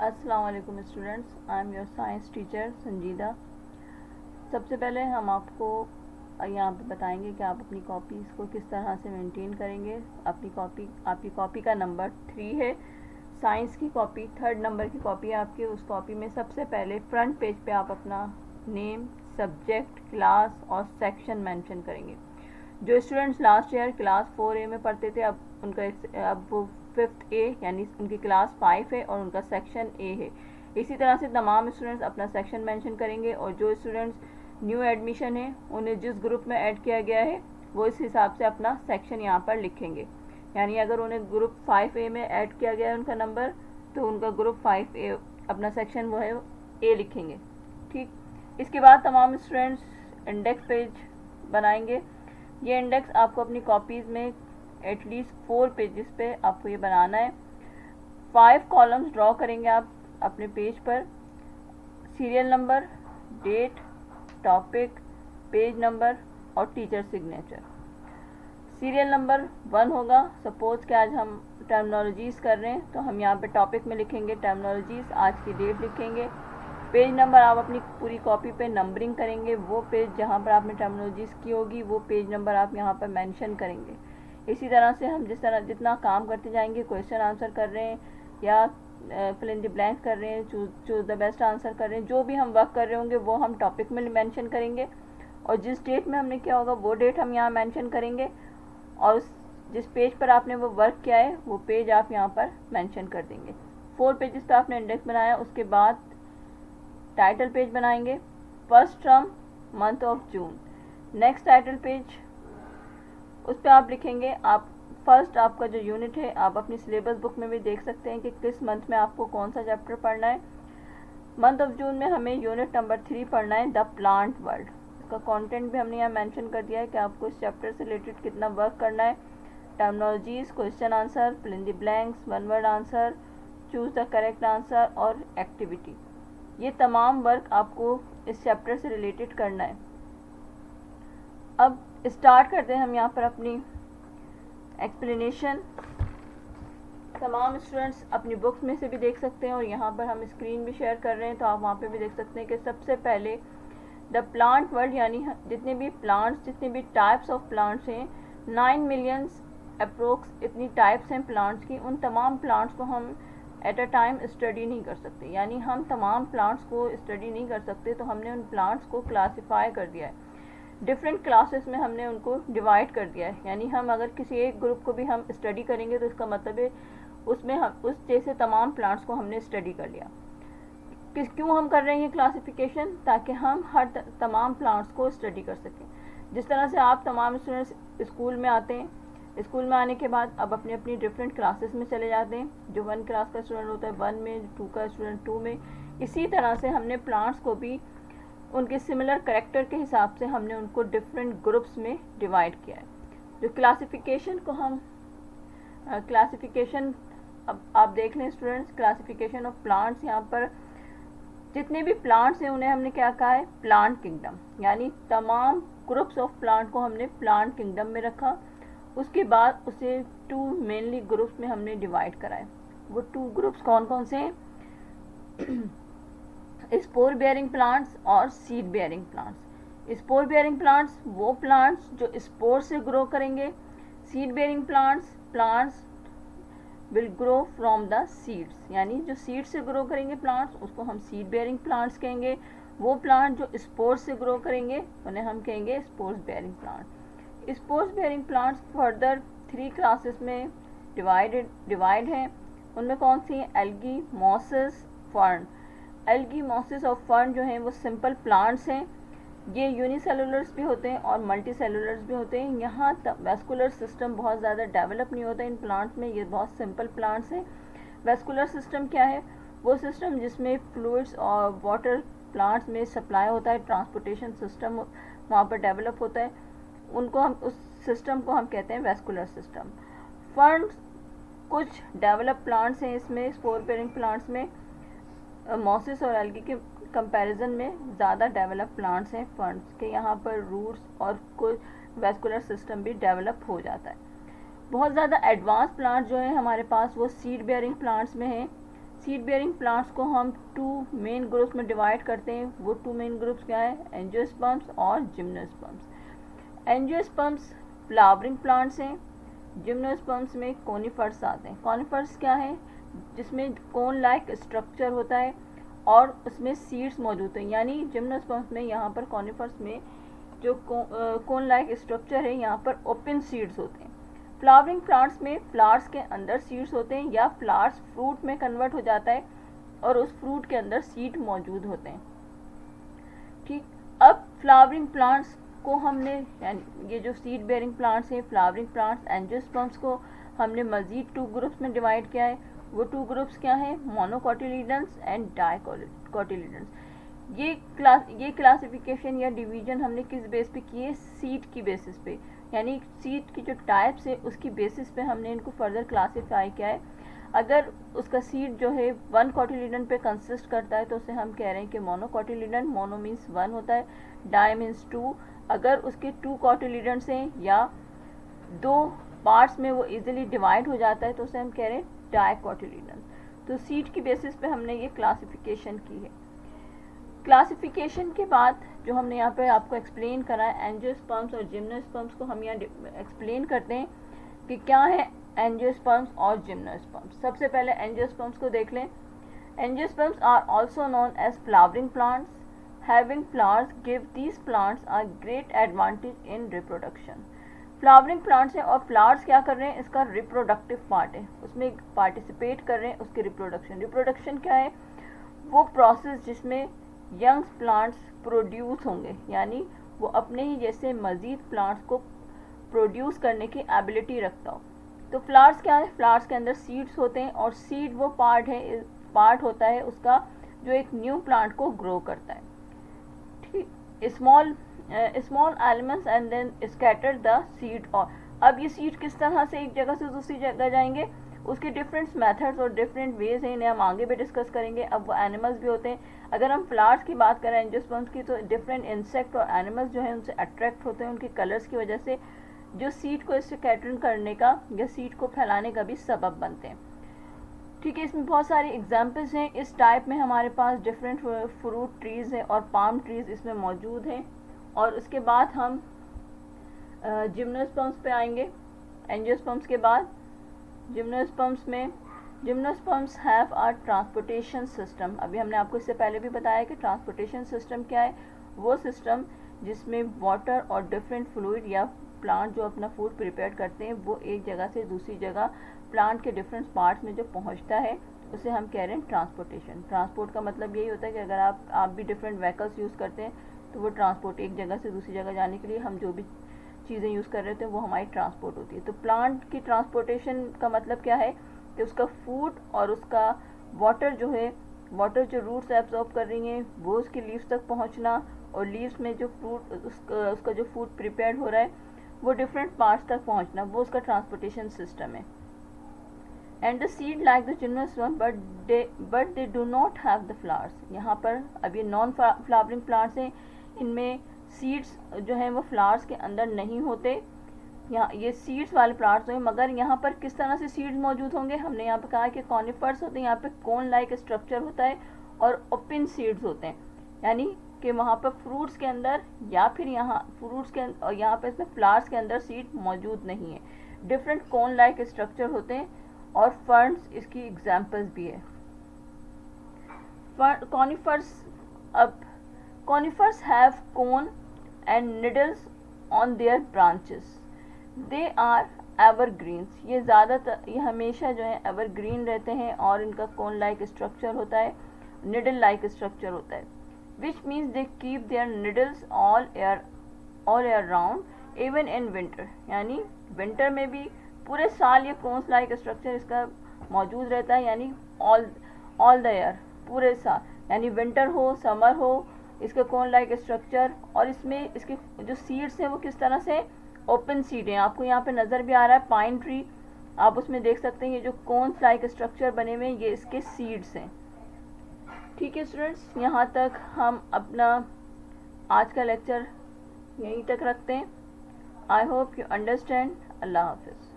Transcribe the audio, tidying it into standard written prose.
अस्सलाम वालेकुम students, I am your science teacher संजीदा। सबसे पहले हम आपको यहाँ पे बताएंगे कि आप अपनी कॉपीज़ को किस तरह से मेंटेन करेंगे। आपकी कॉपी का नंबर 3 है। साइंस की कॉपी 3rd नंबर की कॉपी है आपकी। उस कॉपी में सबसे पहले फ्रंट पेज पे आप अपना नेम, सब्जेक्ट, क्लास और सेक्शन मेंशन करेंगे। जो students last year class 4A में पढ़ते थे, अब वो 5th A यानी उनकी क्लास 5 है और उनका सेक्शन A है। इसी तरह से तमाम स्टूडेंट्स अपना सेक्शन मेंशन करेंगे और जो स्टूडेंट्स न्यू एडमिशन है उन्हें जिस ग्रुप में ऐड किया गया है वो इस हिसाब से अपना सेक्शन यहाँ पर लिखेंगे। यानी अगर उन्हें ग्रुप 5A में ऐड किया गया है उनका नंबर, तो उनका ग्रुप 5A अपना सेक्शन वो है A लिखेंगे। ठीक, इसके बाद तमाम स्टूडेंट्स इंडेक्स पेज बनाएंगे। ये इंडेक्स आपको अपनी कॉपीज़ में एटलीस्ट 4 पेजेस पे आपको ये बनाना है। 5 कॉलम्स ड्रॉ करेंगे आप अपने पेज पर। Serial number, date, topic, page number और टीचर सिग्नेचर। सीरियल नंबर 1 होगा। सपोज कि आज हम टर्मिनोलॉजीज़ कर रहे हैं तो हम यहाँ पे टॉपिक में लिखेंगे टर्मिनोलॉजीज़, आज की डेट लिखेंगे। पेज नंबर आप अपनी पूरी कॉपी पे नंबरिंग करेंगे। वो पेज जहाँ पर आपने टर्मिनोलॉजीज़ की होगी वो पेज नंबर आप यहाँ पर मेंशन करेंगे। इसी तरह से हम जितना काम करते जाएंगे, क्वेश्चन आंसर कर रहे हैं या फिल इन द ब्लैंक्स कर रहे हैं, चूज द बेस्ट आंसर कर रहे हैं, जो भी हम वर्क कर रहे होंगे वो हम टॉपिक में मेंशन करेंगे और जिस डेट में हमने किया होगा वो डेट हम यहाँ मेंशन करेंगे और जिस पेज पर आपने वो वर्क किया है वो पेज आप यहाँ पर मेंशन कर देंगे। 4 पेजेस पे आपने इंडेक्स बनाया। उसके बाद टाइटल पेज बनाएंगे। First term month of June. Next title page, उस पर आप लिखेंगे आप फर्स्ट आपका जो यूनिट है, आप अपनी सिलेबस बुक में भी देख सकते हैं कि किस मंथ में आपको कौन सा चैप्टर पढ़ना है। मंथ ऑफ जून में हमें यूनिट नंबर 3 पढ़ना है, द प्लांट वर्ल्ड। इसका कंटेंट भी हमने यहाँ मेंशन कर दिया है कि आपको इस चैप्टर से रिलेटेड कितना वर्क करना है। Terminologies, question answer, fill in the blanks, 1 word answer, choose the correct answer और एक्टिविटी। ये तमाम वर्क आपको इस चैप्टर से रिलेटेड करना है। अब स्टार्ट करते हैं हम यहाँ पर अपनी एक्सप्लेनेशन। तमाम स्टूडेंट्स अपनी बुक्स में से भी देख सकते हैं और यहाँ पर हम स्क्रीन भी शेयर कर रहे हैं तो आप वहाँ पे भी देख सकते हैं कि सबसे पहले द प्लांट वर्ल्ड यानी जितने भी प्लांट्स, जितने भी टाइप्स ऑफ प्लांट्स हैं, 9 मिलियंस अप्रोक्स इतनी टाइप्स हैं प्लांट्स की। उन तमाम प्लांट्स को हम एट अ टाइम स्टडी नहीं कर सकते, यानी हम तमाम प्लांट्स को स्टडी नहीं कर सकते, तो हमने उन प्लांट्स को क्लासीफाई कर दिया है। डिफरेंट क्लासेस में हमने उनको डिवाइड कर दिया है। यानी हम अगर किसी एक ग्रुप को भी हम स्टडी करेंगे तो इसका मतलब है उसमें हम उस जैसे तमाम प्लांट्स को हमने स्टडी कर लिया। क्यों हम कर रहे हैं ये क्लासिफिकेशन? ताकि हम हर तमाम प्लांट्स को स्टडी कर सकें। जिस तरह से आप तमाम स्टूडेंट्स स्कूल में आते हैं, स्कूल में आने के बाद अब अपनी अपनी डिफरेंट क्लासेस में चले जाते हैं। जो 1 क्लास का स्टूडेंट होता है 1 में, 2 का स्टूडेंट 2 में। इसी तरह से हमने प्लांट्स को भी उनके सिमिलर कैरेक्टर के हिसाब से हमने उनको डिफरेंट ग्रुप्स में डिवाइड किया है। जो क्लासिफिकेशन को हम क्लासिफिकेशन अब आप देख लें स्टूडेंट्स, क्लासिफिकेशन ऑफ प्लांट्स, यहाँ पर जितने भी प्लांट्स हैं उन्हें हमने क्या कहा है? Plant kingdom. यानी तमाम ग्रुप्स ऑफ प्लांट को हमने प्लांट किंगडम में रखा। उसके बाद उसे 2 मेनली ग्रुप्स में हमने डिवाइड कराए। वो 2 ग्रुप्स कौन कौन से हैं? स्पोर बेयरिंग प्लांट्स और seed bearing plants. Spore bearing plants वो प्लांट्स जो स्पोर से ग्रो करेंगे। Seed bearing plants will grow from the seeds, यानी जो सीड से ग्रो करेंगे प्लांट्स उसको हम सीड बेयरिंग प्लांट्स कहेंगे। वो प्लांट जो स्पोर्स से ग्रो करेंगे उन्हें हम कहेंगे spores bearing plant. Spores bearing plants further 3 classes में डिवाइड हैं। उनमें कौन सी हैं? Algae, mosses, fern. Algae, mosses और फर्न जो हैं वो सिंपल प्लांट्स हैं। ये यूनिसेलुलर्स भी होते हैं और मल्टी सेलुलर्स भी होते हैं। यहाँ वेस्कुलर सिस्टम बहुत ज़्यादा डेवलप नहीं होता इन प्लांट्स में, ये बहुत सिंपल प्लांट्स हैं। वेस्कुलर सिस्टम क्या है? वो सिस्टम जिसमें फ्लूइड्स और वाटर प्लांट्स में सप्लाई होता है, ट्रांसपोर्टेशन सिस्टम वहाँ पर डेवलप होता है, उनको हम उस सिस्टम को हम कहते हैं वेस्कुलर सिस्टम। फर्न्स कुछ डेवलप प्लांट्स हैं इसमें, स्पोर बेयरिंग प्लांट्स में मॉसेस और एल्गी के कंपैरिजन में ज़्यादा डेवलप प्लांट्स हैं फर्न्स के। यहाँ पर रूट्स और कोई वेस्कुलर सिस्टम भी डेवलप हो जाता है। बहुत ज़्यादा एडवांस प्लांट जो है हमारे पास वो सीड बेयरिंग प्लांट्स में हैं। सीड बेयरिंग प्लांट्स को हम 2 मेन ग्रुप्स में डिवाइड करते हैं। वो 2 मेन ग्रुप्स क्या है, एंजियोस्पर्म्स और जिम्नोस्पर्म्स। एंजियोस्पर्म्स फ्लावरिंग प्लांट्स हैं, जिम्नोस्पर्म्स में कोनिफर्स आते हैं। कोनिफर्स क्या है, जिसमें कोन लाइक स्ट्रक्चर होता है और उसमें सीड्स मौजूद हैं, यानी जिम्नोस्पर्म्स में यहाँ पर कोनिफर्स में जो कोन लाइक स्ट्रक्चर है यहाँ पर ओपन सीड्स होते हैं। फ्लावरिंग प्लांट्स में फ्लावर्स के अंदर सीड्स होते हैं या फ्लावर्स फ्रूट में कन्वर्ट हो जाता है और उस फ्रूट के अंदर सीड मौजूद होते हैं। ठीक, अब फ्लावरिंग प्लांट्स को हमने, यानी ये जो सीड बेयरिंग प्लांट्स हैं, फ्लावरिंग प्लांट्स, एंजियोस्पर्म्स को हमने मजीद 2 ग्रुप्स में डिवाइड किया है। वो 2 ग्रुप्स क्या हैं, मोनोकोटिलीडन्स एंड डाइकोटिलीडन्स। ये क्लासिफिकेशन या डिवीजन हमने किस बेस पे की है, सीड की बेसिस पे, यानी सीड की जो टाइप्स है उसकी बेसिस पे हमने इनको फर्दर क्लासीफाई किया है। अगर उसका सीड जो है 1 कोटिलीडन पे कंसिस्ट करता है तो उसे हम कह रहे हैं कि मोनोकोटिलीडन। मोनो मीन्स 1 होता है, डाई मीन्स 2। अगर उसके 2 कोटिलीडन्स हैं या 2 पार्ट्स में वो इजीली डिवाइड हो जाता है तो उसे हम कह रहे हैं डाइकोटिलीडन। तो सीड की बेसिस पे हमने ये क्लासिफिकेशन की है। क्लासिफिकेशन के बाद जो हमने यहाँ पे आपको एक्सप्लेन करा है, एंजियोस्पर्म्स और जिम्नोस्पर्म्स को हम यहाँ एक्सप्लेन करते हैं कि क्या है एंजियोस्पर्म्स और जिम्नोस्पर्म्स। सबसे पहले एंजियोस्पर्म्स को देख लें। Angiosperms are also known as flowering plants. Having flowers give these plants are great advantage in reproduction. Flowering plants हैं और फ्लावर्स क्या कर रहे हैं, इसका रिप्रोडक्टिव पार्ट है, उसमें पार्टिसिपेट कर रहे हैं उसके रिप्रोडक्शन। रिप्रोडक्शन क्या है, वो प्रोसेस जिसमें यंग प्लांट्स प्रोड्यूस होंगे, यानी वो अपने ही जैसे मज़ीद प्लांट्स को प्रोड्यूस करने की एबिलिटी रखता हो। तो फ्लावर्स क्या है, फ्लावर्स के अंदर सीड्स होते हैं और सीड वो पार्ट होता है उसका जो एक न्यू प्लांट को ग्रो करता है। ठीक, small elements and then scatter the seed. और अब ये सीड किस तरह से एक जगह से दूसरी जगह जाएंगे, उसके डिफरेंट मेथड्स और डिफरेंट वेज हैं, इन्हें हम आगे भी डिस्कस करेंगे। अब वो एनिमल्स भी होते हैं। अगर हम फ्लावर्स की बात करें एंजियोस्पर्म्स की, तो डिफरेंट इंसेक्ट और एनिमल्स जो है उनसे अट्रैक्ट होते हैं उनके कलर्स की वजह से, जो सीड को स्कैटरिंग करने का या सीड को फैलाने का भी सबब बनते हैं। ठीक है, इसमें बहुत सारे एग्जाम्पल्स हैं। इस टाइप में हमारे पास डिफरेंट फ्रूट ट्रीज़ हैं और पाम ट्रीज़ इसमें मौजूद हैं। और उसके बाद हम जिम्नोस्पर्म्स पे आएंगे। एंजियोस्पर्म्स के बाद जिम्नोस्पर्म्स में, gymnosperms have a transportation system. अभी हमने आपको इससे पहले भी बताया कि ट्रांसपोर्टेशन सिस्टम क्या है, वो सिस्टम जिसमें वाटर और डिफरेंट फ्लूइड या प्लांट जो अपना फूड प्रिपेयर करते हैं वो एक जगह से दूसरी जगह प्लांट के डिफरेंट पार्ट्स में जो पहुंचता है उसे हम कह रहे हैं ट्रांसपोर्टेशन। ट्रांसपोर्ट का मतलब यही होता है कि अगर आप भी डिफरेंट व्हीकल्स यूज़ करते हैं तो वो ट्रांसपोर्ट, एक जगह से दूसरी जगह जाने के लिए हम जो भी चीज़ें यूज़ कर रहे थे वो हमारी ट्रांसपोर्ट होती है। तो प्लांट की ट्रांसपोर्टेशन का मतलब क्या है कि उसका फूड और उसका वाटर जो है, वाटर जो रूट्स एब्जॉर्ब कर रही हैं वो उसकी लीव्स तक पहुंचना, और लीव्स में जो फ्रूट उसका जो फूड प्रिपेयर हो रहा है वो डिफरेंट पार्ट्स तक पहुंचना, वो उसका ट्रांसपोर्टेशन सिस्टम है। And the seed like the gymnosperm but they do not have the flowers. यहाँ पर अब ये नॉन फ्लावरिंग प्लांट्स हैं, इनमें सीड्स जो हैं वो फ्लावर्स के अंदर नहीं होते। यहाँ ये सीड्स वाले प्लांट्स हैं, मगर यहाँ पर किस तरह से सीड्स मौजूद होंगे, हमने यहाँ पे कहा कि कॉनिफर्स होते हैं, यहाँ पे कोन लाइक स्ट्रक्चर होता है और ओपन सीड्स होते हैं, यानी कि वहाँ पर फ्रूट्स के अंदर या फिर यहाँ फ्रूट्स के और यहाँ पे इसमें फ्लावर्स के अंदर सीड मौजूद नहीं है। डिफरेंट कोन लाइक स्ट्रक्चर होते हैं और फर्न्स इसकी एग्जाम्पल्स भी है। कॉनिफर्स, अब conifers have cone and needles on their branches. They are evergreens. ये ज़्यादातर, ये हमेशा जो है एवरग्रीन रहते हैं और इनका कोन लाइक स्ट्रक्चर होता है, निडल लाइक स्ट्रक्चर होता है, which means they keep their needles all year round even in winter. यानी विंटर में भी पूरे साल ये कोन्स लाइक स्ट्रक्चर इसका मौजूद रहता है, यानी ऑल द ईयर, पूरे साल, यानी विंटर हो समर हो, इसका कोन लाइक स्ट्रक्चर। और इसमें इसके जो सीड्स हैं वो किस तरह से ओपन सीड हैं, आपको यहाँ पे नज़र भी आ रहा है पाइन ट्री, आप उसमें देख सकते हैं ये जो कोन्स लाइक स्ट्रक्चर बने हुए हैं ये इसके सीड्स हैं। ठीक है स्टूडेंट्स, यहाँ तक हम अपना आज का लेक्चर यहीं तक रखते हैं। I hope you understand. अल्लाह हाफिज़।